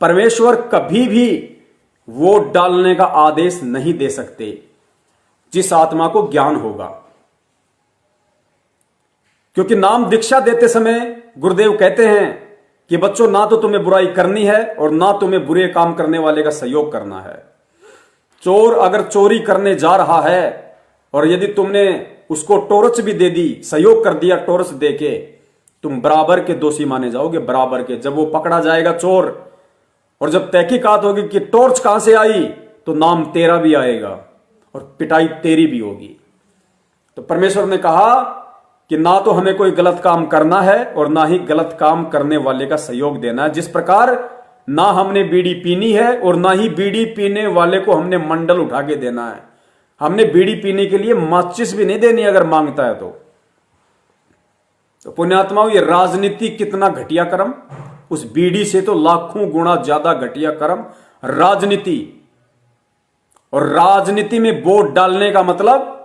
परमेश्वर कभी भी वोट डालने का आदेश नहीं दे सकते जिस आत्मा को ज्ञान होगा। क्योंकि नाम दीक्षा देते समय गुरुदेव कहते हैं कि बच्चों, ना तो तुम्हें बुराई करनी है और ना तुम्हें बुरे काम करने वाले का सहयोग करना है। चोर अगर चोरी करने जा रहा है और यदि तुमने उसको टॉर्च भी दे दी, सहयोग कर दिया टॉर्च देके, तुम बराबर के दोषी माने जाओगे, बराबर के। जब वो पकड़ा जाएगा चोर और जब तहकीकात होगी कि टॉर्च कहां से आई, तो नाम तेरा भी आएगा और पिटाई तेरी भी होगी। तो परमेश्वर ने कहा कि ना तो हमें कोई गलत काम करना है और ना ही गलत काम करने वाले का सहयोग देना है। जिस प्रकार ना हमने बीड़ी पीनी है और ना ही बीड़ी पीने वाले को हमने मंडल उठा के देना है। हमने बीड़ी पीने के लिए माचिस भी नहीं देनी अगर मांगता है तो पुण्यात्माओं, ये राजनीति कितना घटिया कर्म, उस बीड़ी से तो लाखों गुना ज्यादा घटिया कर्म राजनीति। और राजनीति में वोट डालने का मतलब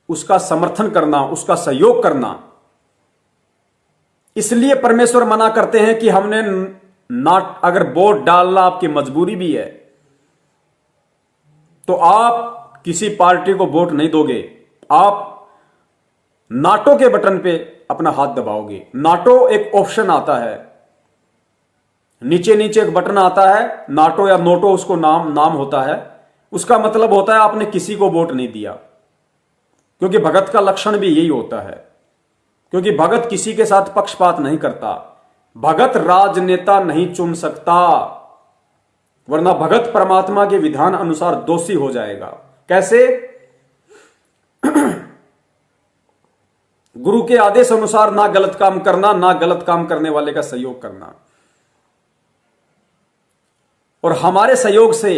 उसका समर्थन करना, उसका सहयोग करना। इसलिए परमेश्वर मना करते हैं कि हमने ना, अगर वोट डालना आपकी मजबूरी भी है तो आप किसी पार्टी को वोट नहीं दोगे, आप नाटो के बटन पे अपना हाथ दबाओगे। नाटो एक ऑप्शन आता है, नीचे नीचे एक बटन आता है, नाटो या नोटो उसको नाम होता है। उसका मतलब होता है आपने किसी को वोट नहीं दिया। क्योंकि भगत का लक्षण भी यही होता है, क्योंकि भगत किसी के साथ पक्षपात नहीं करता। भगत राजनेता नहीं चुन सकता, वरना भगत परमात्मा के विधान अनुसार दोषी हो जाएगा। कैसे? गुरु के आदेश अनुसार ना गलत काम करना, ना गलत काम करने वाले का सहयोग करना। और हमारे सहयोग से,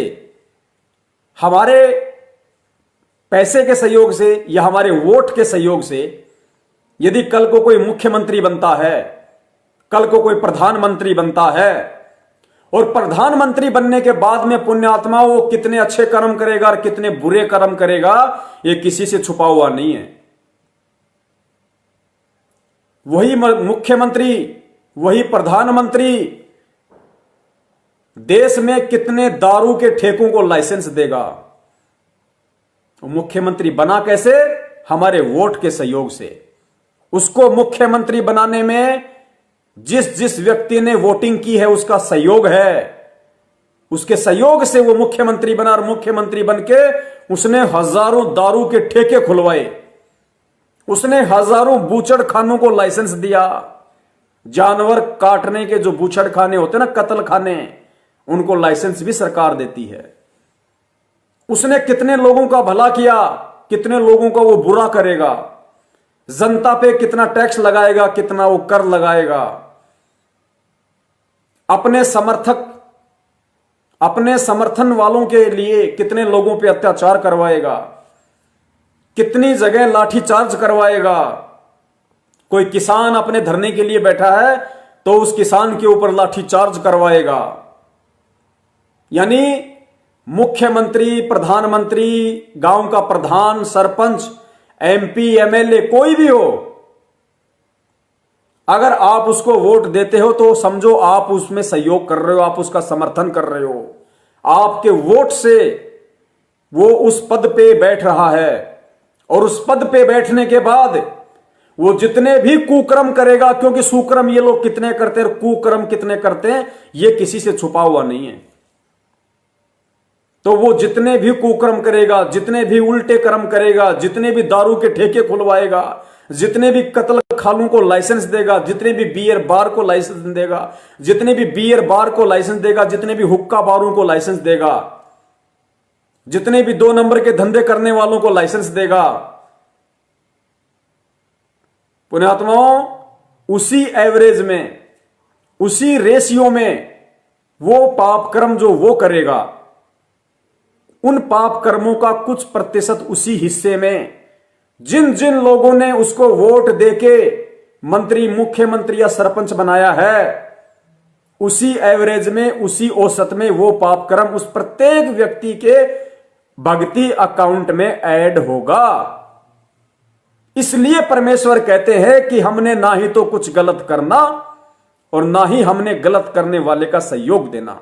हमारे पैसे के सहयोग से या हमारे वोट के सहयोग से यदि कल को कोई मुख्यमंत्री बनता है, कल को कोई प्रधानमंत्री बनता है, और प्रधानमंत्री बनने के बाद में पुण्यात्मा वो कितने अच्छे कर्म करेगा और कितने बुरे कर्म करेगा, ये किसी से छुपा हुआ नहीं है। वही मुख्यमंत्री, वही प्रधानमंत्री देश में कितने दारू के ठेकों को लाइसेंस देगा। मुख्यमंत्री बना कैसे? हमारे वोट के सहयोग से। उसको मुख्यमंत्री बनाने में जिस जिस व्यक्ति ने वोटिंग की है उसका सहयोग है, उसके सहयोग से वो मुख्यमंत्री बना। और मुख्यमंत्री बनके उसने हजारों दारू के ठेके खुलवाए, उसने हजारों बूचड़ खानों को लाइसेंस दिया। जानवर काटने के जो बूचड़ खाने होते ना, कत्ल खाने, उनको लाइसेंस भी सरकार देती है। उसने कितने लोगों का भला किया, कितने लोगों का वो बुरा करेगा। जनता पे कितना टैक्स लगाएगा, कितना वो कर लगाएगा। अपने समर्थक, अपने समर्थन वालों के लिए कितने लोगों पे अत्याचार करवाएगा, कितनी जगह लाठी चार्ज करवाएगा। कोई किसान अपने धरने के लिए बैठा है तो उस किसान के ऊपर लाठी चार्ज करवाएगा। यानी मुख्यमंत्री, प्रधानमंत्री, गांव का प्रधान, सरपंच, एमपी, एमएलए, कोई भी हो, अगर आप उसको वोट देते हो तो समझो आप उसमें सहयोग कर रहे हो, आप उसका समर्थन कर रहे हो। आपके वोट से वो उस पद पे बैठ रहा है और उस पद पे बैठने के बाद वो जितने भी कुकर्म करेगा, क्योंकि सुकर्म ये लोग कितने करते हैं, कुकर्म कितने करते हैं, ये किसी से छुपा हुआ नहीं है। तो वो जितने भी कुकर्म करेगा, जितने भी उल्टे कर्म करेगा, जितने भी दारू के ठेके खुलवाएगा, जितने भी कत्ल खालों को लाइसेंस देगा, जितने भी बियर बार को लाइसेंस देगा, जितने भी बियर बार को लाइसेंस देगा, जितने भी हुक्का बारों को लाइसेंस देगा, जितने भी 2 नंबर के धंधे करने वालों को लाइसेंस देगा, पुण्यात्माओं, उसी एवरेज में, उसी रेशियो में वो पाप कर्म जो वो करेगा, उन पाप कर्मों का कुछ प्रतिशत उसी हिस्से में जिन जिन लोगों ने उसको वोट देके मंत्री, मुख्यमंत्री या सरपंच बनाया है, उसी एवरेज में, उसी औसत में वो पाप कर्म उस प्रत्येक व्यक्ति के भक्ति अकाउंट में ऐड होगा। इसलिए परमेश्वर कहते हैं कि हमने ना ही तो कुछ गलत करना और ना ही हमने गलत करने वाले का सहयोग देना।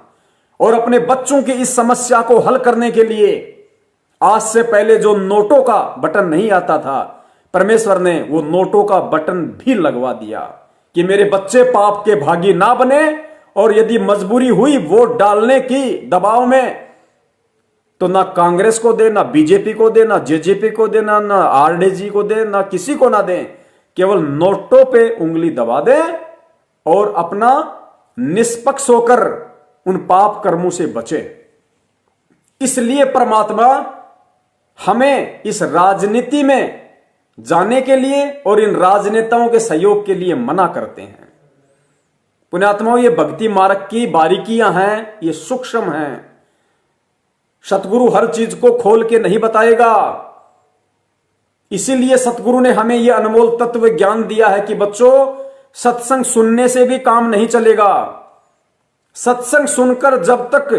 और अपने बच्चों की इस समस्या को हल करने के लिए आज से पहले जो नोटों का बटन नहीं आता था, परमेश्वर ने वो नोटों का बटन भी लगवा दिया कि मेरे बच्चे पाप के भागी ना बने। और यदि मजबूरी हुई वोट डालने की दबाव में, तो ना कांग्रेस को दे, ना बीजेपी को दे, ना जेजेपी को दे, ना आरजेडी को दे, ना किसी को ना दे, केवल नोटों पे उंगली दबा दे और अपना निष्पक्ष होकर उन पाप कर्मों से बचे। इसलिए परमात्मा हमें इस राजनीति में जाने के लिए और इन राजनेताओं के सहयोग के लिए मना करते हैं। पुण्यात्माओं, ये भक्ति मार्ग की बारीकियां हैं, ये सूक्ष्म हैं। सतगुरु हर चीज को खोल के नहीं बताएगा। इसीलिए सतगुरु ने हमें यह अनमोल तत्व ज्ञान दिया है कि बच्चों, सत्संग सुनने से भी काम नहीं चलेगा। सत्संग सुनकर जब तक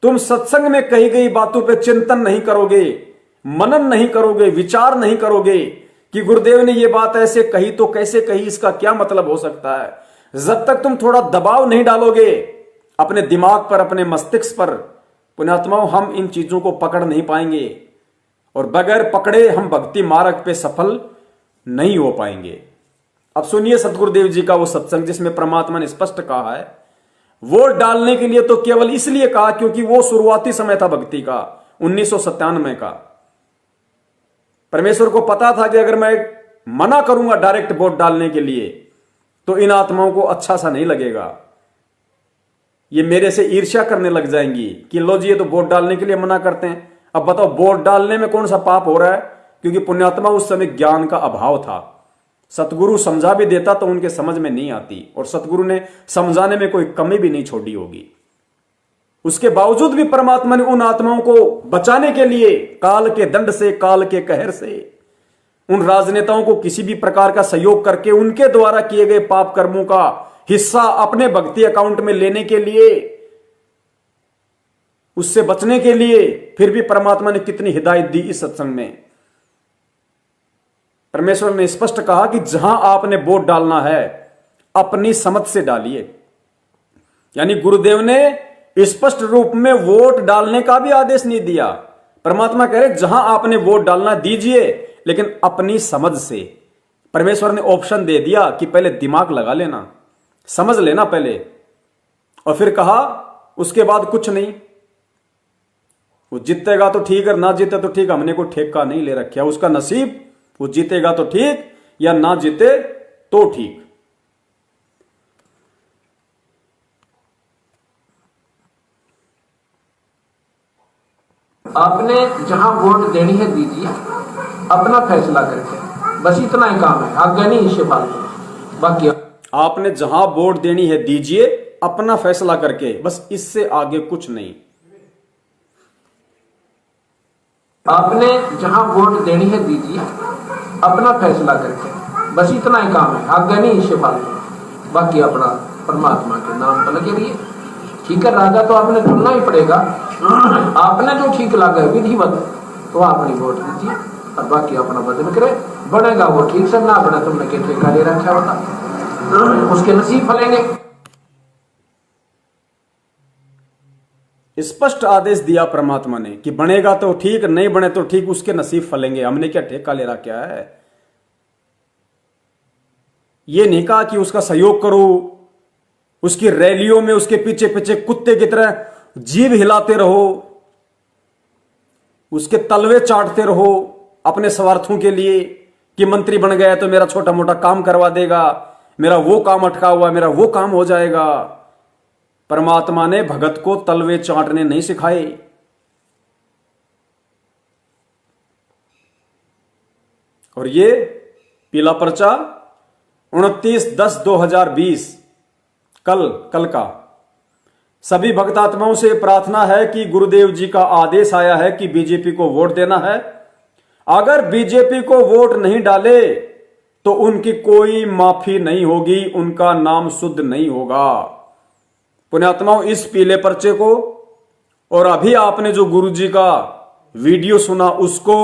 तुम सत्संग में कही गई बातों पे चिंतन नहीं करोगे, मनन नहीं करोगे, विचार नहीं करोगे कि गुरुदेव ने यह बात ऐसे कही तो कैसे कही, इसका क्या मतलब हो सकता है, जब तक तुम थोड़ा दबाव नहीं डालोगे अपने दिमाग पर, अपने मस्तिष्क पर, पुण्यात्माओं, हम इन चीजों को पकड़ नहीं पाएंगे और बगैर पकड़े हम भक्ति मार्ग पे सफल नहीं हो पाएंगे। अब सुनिए सतगुरुदेव जी का वो सत्संग जिसमें परमात्मा ने स्पष्ट कहा है, वोट डालने के लिए तो केवल इसलिए कहा क्योंकि वो शुरुआती समय था भक्ति का, 1997 का। परमेश्वर को पता था कि अगर मैं मना करूंगा डायरेक्ट वोट डालने के लिए तो इन आत्माओं को अच्छा सा नहीं लगेगा, ये मेरे से ईर्ष्या करने लग जाएंगी कि लो जी ये तो वोट डालने के लिए मना करते हैं। अब बताओ वोट डालने में कौन सा पाप हो रहा है? क्योंकि पुण्यात्मा उस समय ज्ञान का अभाव था। सतगुरु समझा भी देता तो उनके समझ में नहीं आती, और सतगुरु ने समझाने में कोई कमी भी नहीं छोड़ी होगी। उसके बावजूद भी परमात्मा ने उन आत्माओं को बचाने के लिए काल के दंड से, काल के कहर से, उन राजनेताओं को किसी भी प्रकार का सहयोग करके उनके द्वारा किए गए पाप कर्मों का हिस्सा अपने भक्ति अकाउंट में लेने के लिए, उससे बचने के लिए फिर भी परमात्मा ने कितनी हिदायत दी इस सत्संग में। परमेश्वर ने स्पष्ट कहा कि जहां आपने वोट डालना है अपनी समझ से डालिए। यानी गुरुदेव ने स्पष्ट रूप में वोट डालने का भी आदेश नहीं दिया। परमात्मा कह रहे जहां आपने वोट डालना दीजिए, लेकिन अपनी समझ से। परमेश्वर ने ऑप्शन दे दिया कि पहले दिमाग लगा लेना, समझ लेना पहले, और फिर कहा उसके बाद कुछ नहीं। वो जीतेगा तो ठीक है, ना जीते तो ठीक, हमने कोई ठेका नहीं ले रखा, उसका नसीब, वो जीतेगा तो ठीक या ना जीते तो ठीक। आपने जहां वोट देनी है दीजिए, अपना फैसला करके, बस इतना ही काम है, आगे नहीं इससे फालतू। बाकी आपने जहां वोट देनी है दीजिए अपना फैसला करके, बस इससे आगे कुछ नहीं। आपने जहां वोट देनी है दीजिए, अपना फैसला करके, बस इतना ही काम है, आगे नहीं इससे फालतू। बाकी अपना परमात्मा के नाम पर लगे रहिए। ठीक है, राजा तो आपने चुनना ही पड़ेगा, आपने जो ठीक लगा विधिवत तो अपनी वोट दीजिए, और बाकी अपना भजन करे। बनेगा वो ठीक से, ना बना तुमने क्या ठेका ले रखा होता, उसके नसीब फलेंगे। स्पष्ट आदेश दिया परमात्मा ने कि बनेगा तो ठीक, नहीं बने तो ठीक, उसके नसीब फलेंगे। हमने क्या ठेका ले रखा है? ये नहीं कहा कि उसका सहयोग करो, उसकी रैलियों में उसके पीछे पीछे कुत्ते की तरह जीभ हिलाते रहो, उसके तलवे चाटते रहो अपने स्वार्थों के लिए कि मंत्री बन गया तो मेरा छोटा मोटा काम करवा देगा, मेरा वो काम अटका हुआ, मेरा वो काम हो जाएगा। परमात्मा ने भगत को तलवे चाटने नहीं सिखाए। और ये पीला पर्चा 29/10/2020 कल का सभी भक्तात्माओं से प्रार्थना है कि गुरुदेव जी का आदेश आया है कि बीजेपी को वोट देना है। अगर बीजेपी को वोट नहीं डाले तो उनकी कोई माफी नहीं होगी, उनका नाम शुद्ध नहीं होगा। पुण्यात्माओं, इस पीले पर्चे को और अभी आपने जो गुरुजी का वीडियो सुना उसको,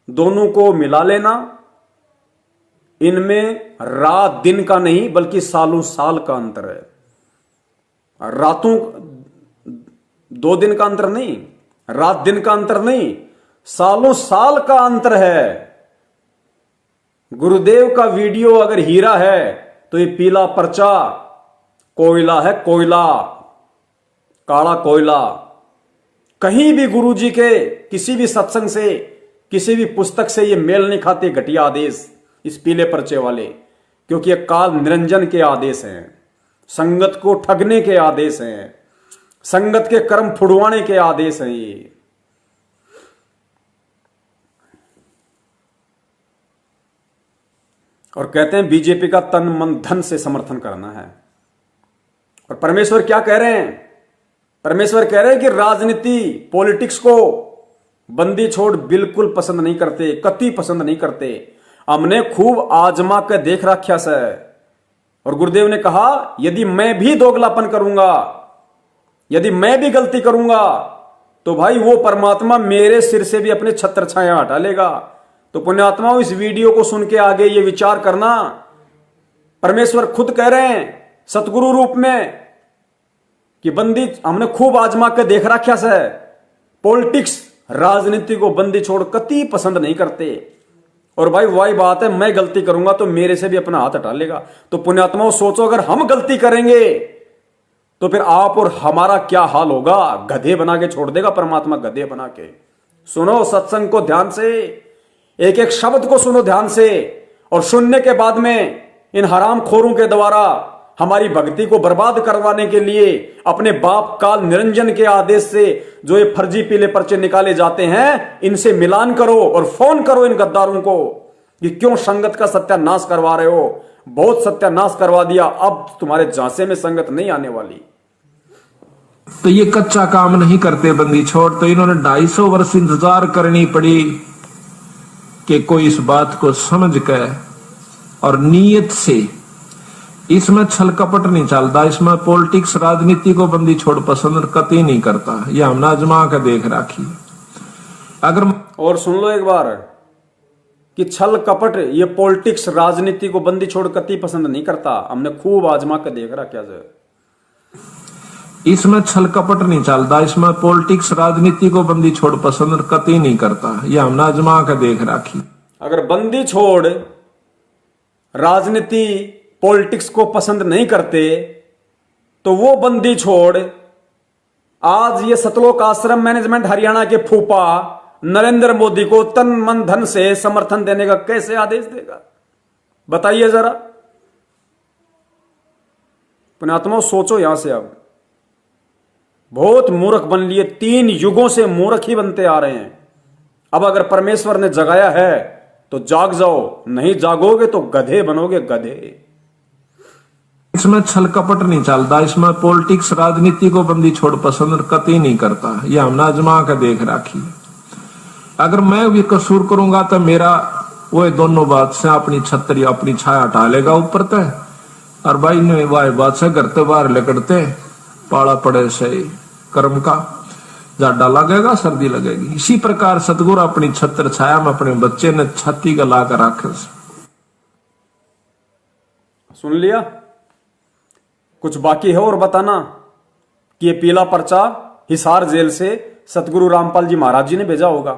दोनों को मिला लेना। इनमें रात दिन का नहीं बल्कि सालों साल का अंतर है। रातों 2 दिन का अंतर नहीं, रात दिन का अंतर नहीं, सालों साल का अंतर है। गुरुदेव का वीडियो अगर हीरा है तो ये पीला पर्चा कोयला है, कोयला, काला कोयला। कहीं भी गुरुजी के किसी भी सत्संग से, किसी भी पुस्तक से ये मेल नहीं खाते घटिया आदेश इस पीले पर्चे वाले, क्योंकि ये काल निरंजन के आदेश हैं, संगत को ठगने के आदेश हैं, संगत के कर्म फुड़वाने के आदेश हैं ये। और कहते हैं बीजेपी का तन मन धन से समर्थन करना है। और परमेश्वर क्या कह रहे हैं? परमेश्वर कह रहे हैं कि राजनीति, पॉलिटिक्स को बंदी छोड़ बिल्कुल पसंद नहीं करते, कति पसंद नहीं करते। हमने खूब आजमा के देख रखा से। और गुरुदेव ने कहा यदि मैं भी दोगलापन करूंगा, यदि मैं भी गलती करूंगा तो भाई वो परमात्मा मेरे सिर से भी अपने छत्र छाया हटा लेगा। तो पुण्यात्माओं, इस वीडियो को सुन के आगे ये विचार करना, परमेश्वर खुद कह रहे हैं सतगुरु रूप में कि बंदी हमने खूब आजमा के देख रखा से। पॉलिटिक्स, राजनीति को बंदी छोड़ कति पसंद नहीं करते। और भाई वही बात है, मैं गलती करूंगा तो मेरे से भी अपना हाथ हटा लेगा। तो पुण्यात्माओं सोचो, अगर हम गलती करेंगे तो फिर आप और हमारा क्या हाल होगा? गधे बना के छोड़ देगा परमात्मा, गधे बना के। सुनो सत्संग को ध्यान से, एक एक शब्द को सुनो ध्यान से, और सुनने के बाद में इन हराम खोरों के द्वारा हमारी भक्ति को बर्बाद करवाने के लिए अपने बाप काल निरंजन के आदेश से जो ये फर्जी पीले पर्चे निकाले जाते हैं, इनसे मिलान करो और फोन करो इन गद्दारों को कि क्यों संगत का सत्यानाश करवा रहे हो। बहुत सत्यानाश करवा दिया, अब तुम्हारे झांसे में संगत नहीं आने वाली। तो ये कच्चा काम नहीं करते बंदी छोड़, तो इन्होंने 250 वर्ष इंतजार करनी पड़ी कि कोई इस बात को समझ कर और नीयत से, इसमें छल कपट नहीं चलता, इसमें पॉलिटिक्स, राजनीति को बंदी छोड़ पसंद कतई नहीं करता। ये हमने आजमा के देख राखी। अगर और सुन लो एक बार कि छल कपट, ये पॉलिटिक्स, राजनीति को बंदी छोड़ कतई पसंद नहीं करता, हमने खूब आजमा के देख रहा। क्या इसमें छल कपट नहीं चलता, इसमें पॉलिटिक्स, राजनीति को बंदी छोड़ पसंद कतई नहीं करता। ये हमने आजमा के देख राखी। अगर बंदी छोड़ राजनीति, पॉलिटिक्स को पसंद नहीं करते तो वो बंदी छोड़ आज ये सतलोक आश्रम मैनेजमेंट हरियाणा के फूफा नरेंद्र मोदी को तन मन धन से समर्थन देने का कैसे आदेश देगा? बताइए जरा। पुण्यात्माओं सोचो यहां से। अब बहुत मूर्ख बन लिए, 3 युगों से मूर्ख ही बनते आ रहे हैं। अब अगर परमेश्वर ने जगाया है तो जाग जाओ, नहीं जागोगे तो गधे बनोगे, गधे। इसमें छल कपट नहीं चलता, इसमें पॉलिटिक्स, राजनीति को बंदी छोड़ पसंद कतई नहीं करता। ये हमने आजमा के देख राखी। अगर मैं भी कसूर करूंगा तो मेरा वो दोनों बात से अपनी छतरी, अपनी छाया हटा लेगा ऊपर तय। और भाई ने वाह बात से घर तो बाहर लेकड़ते पाला पड़े से कर्म का जाडा लगेगा, सर्दी लगेगी। इसी प्रकार सतगुरु अपनी छत्र छाया में अपने बच्चे ने छाती गला कर रखे। सुन लिया? कुछ बाकी है और बताना कि ये पीला पर्चा हिसार जेल से सतगुरु रामपाल जी महाराज जी ने भेजा होगा।